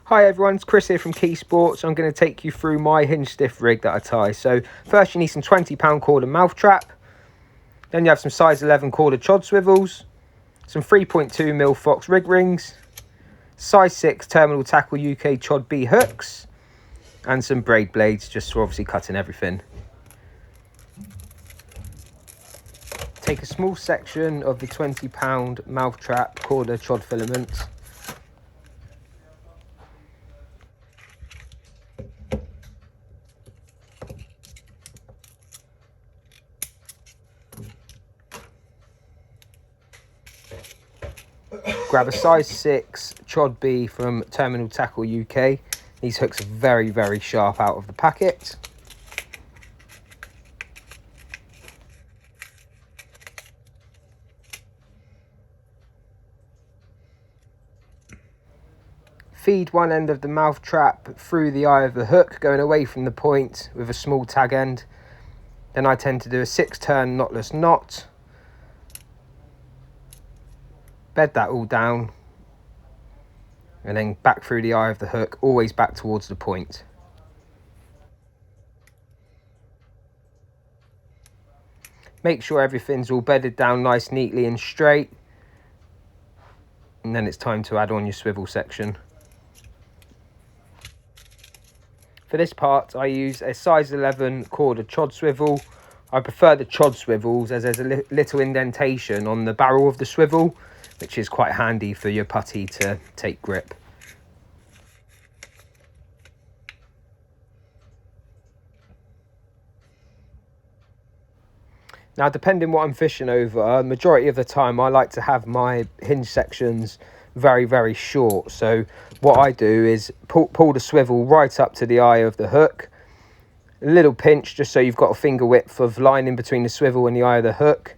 Hi everyone, it's Chris here from Key Sports. I'm going to take you through my hinge stiff rig that I tie. So first you need some 20-pound cord and mouth trap. Then you have some size 11 cord chod swivels, some 3.2mm Fox rig rings, size 6 Terminal Tackle UK Chod B hooks, and some braid blades just for obviously cutting everything. Take a small section of the 20-pound mouth trap cord chod filament. Grab a size 6 Chod B from Terminal Tackle UK. These hooks are very, very sharp out of the packet. Feed one end of the mouth trap through the eye of the hook, going away from the point with a small tag end. Then I tend to do a 6-turn knotless knot. Bed that all down and then back through the eye of the hook, always back towards the point. Make sure everything's all bedded down nice, neatly and straight, and then it's time to add on your swivel section. For this part I use a size 11 cord chod swivel. I prefer the chod swivels as there's a little indentation on the barrel of the swivel, which is quite handy for your putty to take grip. Now, depending what I'm fishing over, majority of the time I like to have my hinge sections very, very short. So what I do is pull the swivel right up to the eye of the hook. A little pinch just so you've got a finger width of line in between the swivel and the eye of the hook.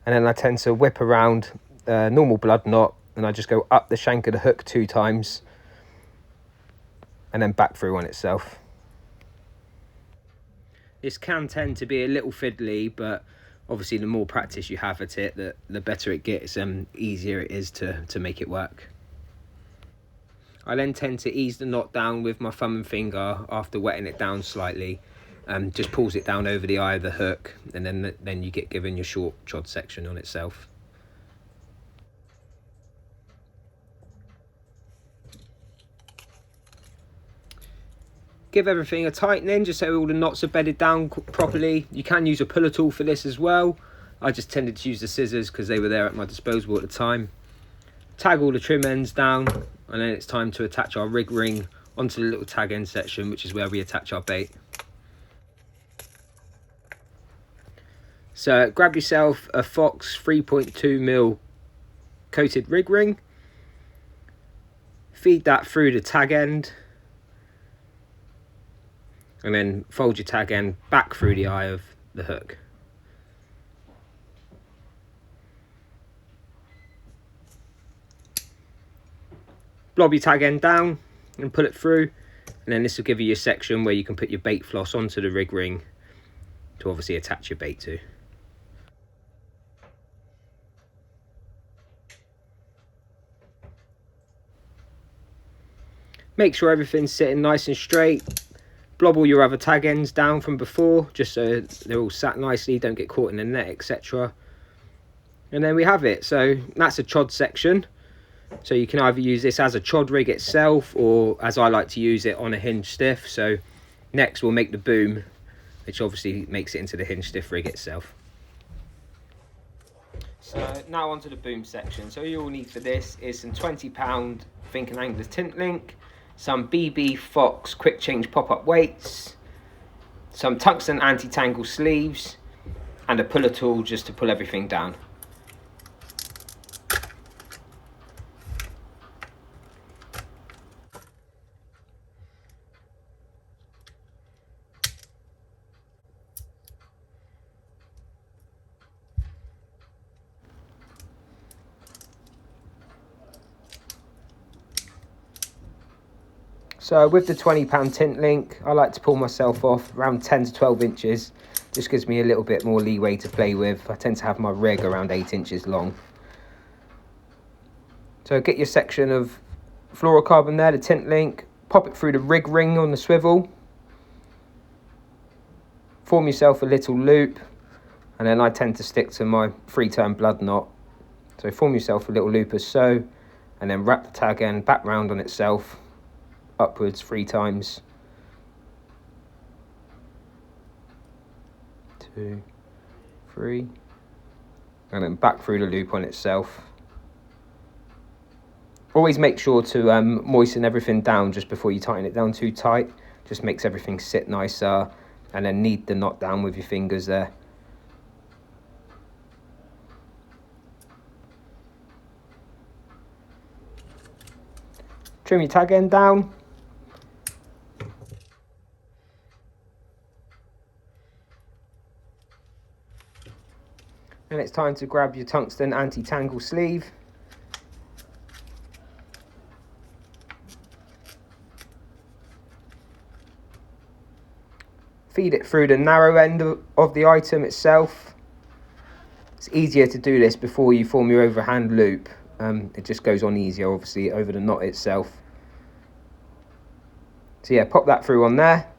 And then I tend to whip around normal blood knot, and I just go up the shank of the hook 2 times and then back through on itself. This can tend to be a little fiddly, but obviously the more practice you have at it, the better it gets and easier it is to make it work. I then tend to ease the knot down with my thumb and finger after wetting it down slightly. Just pulls it down over the eye of the hook, and then you get given your short chod section on itself. Give everything a tightening just so all the knots are bedded down properly. You can use a puller tool for this as well. I just tended to use the scissors because they were there at my disposal at the time. Tag all the trim ends down, and then it's time to attach our rig ring onto the little tag end section, which is where we attach our bait. So grab yourself a Fox 3.2mm coated rig ring. Feed that through the tag end, and then fold your tag end back through the eye of the hook. Blob your tag end down and pull it through, and then this will give you your section where you can put your bait floss onto the rig ring to obviously attach your bait to. Make sure everything's sitting nice and straight. Blob all your other tag ends down from before, just so they're all sat nicely, don't get caught in the net, etc. And then we have it. So that's a chod section. So you can either use this as a chod rig itself, or as I like to use it on a hinge stiff. So next we'll make the boom, which obviously makes it into the hinge stiff rig itself. So now onto the boom section. So all you'll need for this is some 20-pound Fink & Angler's tint link, some BB Fox quick change pop-up weights, some tungsten anti-tangle sleeves, and a puller tool just to pull everything down. So with the 20-pound tint link, I like to pull myself off around 10 to 12 inches. Just gives me a little bit more leeway to play with. I tend to have my rig around 8 inches long. So get your section of fluorocarbon there, the tint link. Pop it through the rig ring on the swivel. Form yourself a little loop, and then I tend to stick to my 3-turn blood knot. So form yourself a little loop as so, and then wrap the tag end back round on itself, upwards 3 times. 2, 3, and then back through the loop on itself. Always make sure to moisten everything down just before you tighten it down too tight. Just makes everything sit nicer, and then knead the knot down with your fingers there. Trim your tag end down. And it's time to grab your tungsten anti-tangle sleeve. Feed it through the narrow end of the item itself. It's easier to do this before you form your overhand loop. It just goes on easier, obviously, over the knot itself. So yeah, pop that through on there.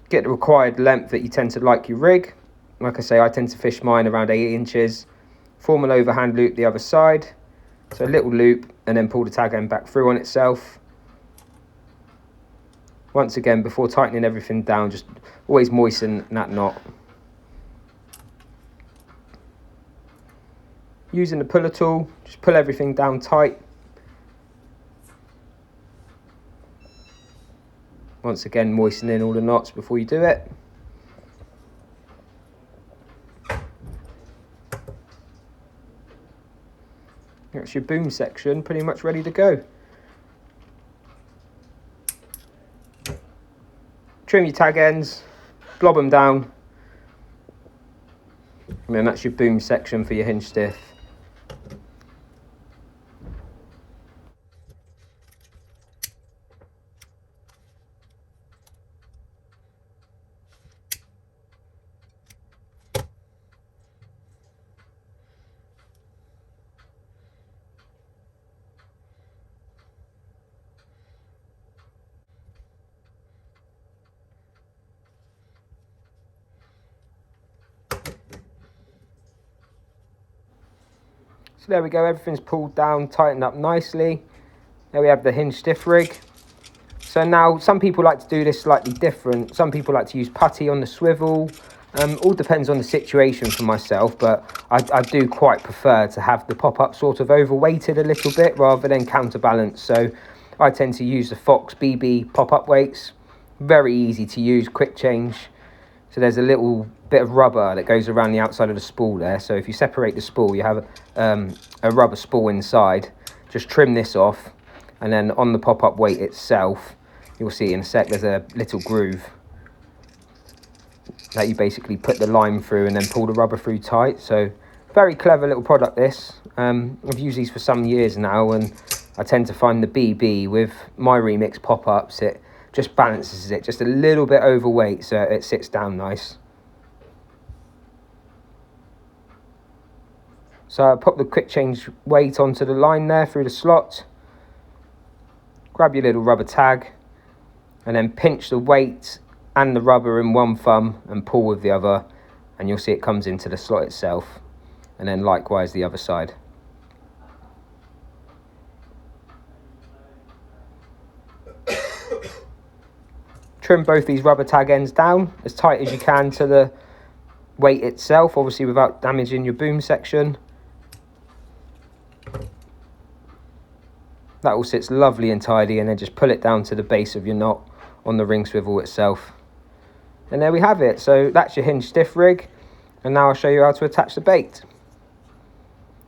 Get the required length that you tend to like your rig. Like I say, I tend to fish mine around 8 inches. Form an overhand loop the other side. So a little loop, and then pull the tag end back through on itself. Once again, before tightening everything down, just always moisten that knot. Using the puller tool, just pull everything down tight. Once again, moistening all the knots before you do it. That's your boom section pretty much ready to go. Trim your tag ends, blob them down, and then that's your boom section for your hinge stiff. So there we go, everything's pulled down, tightened up nicely. There we have the hinge stiff rig. So now some people like to do this slightly different. Some people like to use putty on the swivel. All depends on the situation for myself, but I do quite prefer to have the pop-up sort of overweighted a little bit rather than counterbalance. So I tend to use the Fox BB pop-up weights. Very easy to use, quick change. So there's a little bit of rubber that goes around the outside of the spool there. So if you separate the spool, you have a rubber spool inside. Just trim this off, and then on the pop-up weight itself, you'll see in a sec, there's a little groove that you basically put the line through and then pull the rubber through tight. So very clever little product this. I've used these for some years now, and I tend to find the BB with my Remix pop-ups, it just balances it just a little bit overweight, so it sits down nice. So I pop the quick change weight onto the line there through the slot. Grab your little rubber tag, and then pinch the weight and the rubber in one thumb and pull with the other, and you'll see it comes into the slot itself, and then likewise the other side. Trim both these rubber tag ends down as tight as you can to the weight itself, obviously without damaging your boom section. That all sits lovely and tidy, and then just pull it down to the base of your knot on the ring swivel itself. And there we have it. So that's your hinge stiff rig, and now I'll show you how to attach the bait.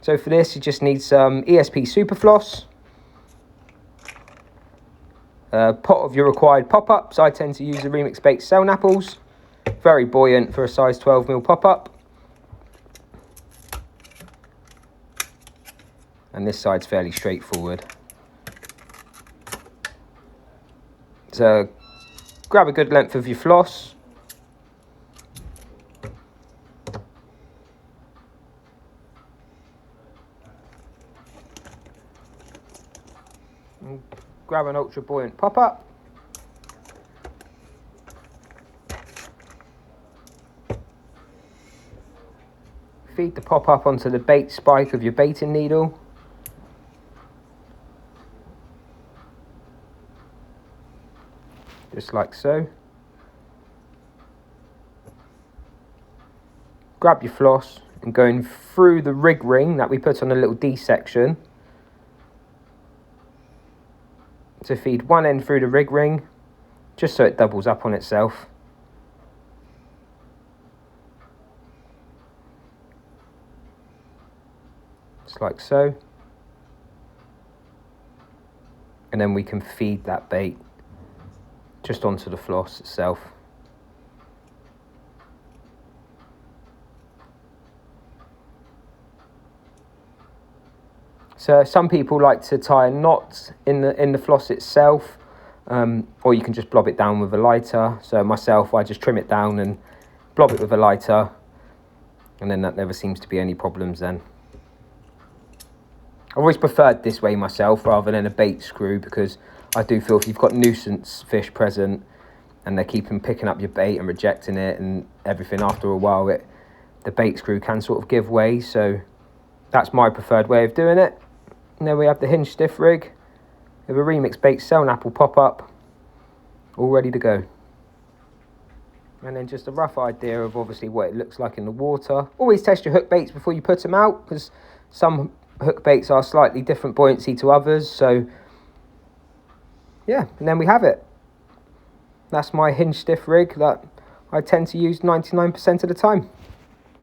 So for this, you just need some ESP Super Floss, a pot of your required pop-ups. I tend to use the Remix Bait Cell Apples, very buoyant for a size 12mm pop-up. And this side's fairly straightforward. So grab a good length of your floss. grab an ultra buoyant pop-up. Feed the pop-up onto the bait spike of your baiting needle. Just like so. Grab your floss and going through the rig ring that we put on a little D section to feed one end through the rig ring, just so it doubles up on itself. Just like so. And then we can feed that bait just onto the floss itself. So some people like to tie a knot in the floss itself, or you can just blob it down with a lighter. So myself, I just trim it down and blob it with a lighter, and then that never seems to be any problems then. I've always preferred this way myself rather than a bait screw, because I do feel if you've got nuisance fish present and they keep picking up your bait and rejecting it and everything, after a while the bait screw can sort of give way. So that's my preferred way of doing it. And then we have the Hinged stiff rig with a remix bait Selnapple pop-up, all ready to go. And then just a rough idea of obviously what it looks like in the water. Always test your hook baits before you put them out, because some hook baits are slightly different buoyancy to others. So yeah, and then we have it. That's my Hinged stiff rig that I tend to use 99% of the time.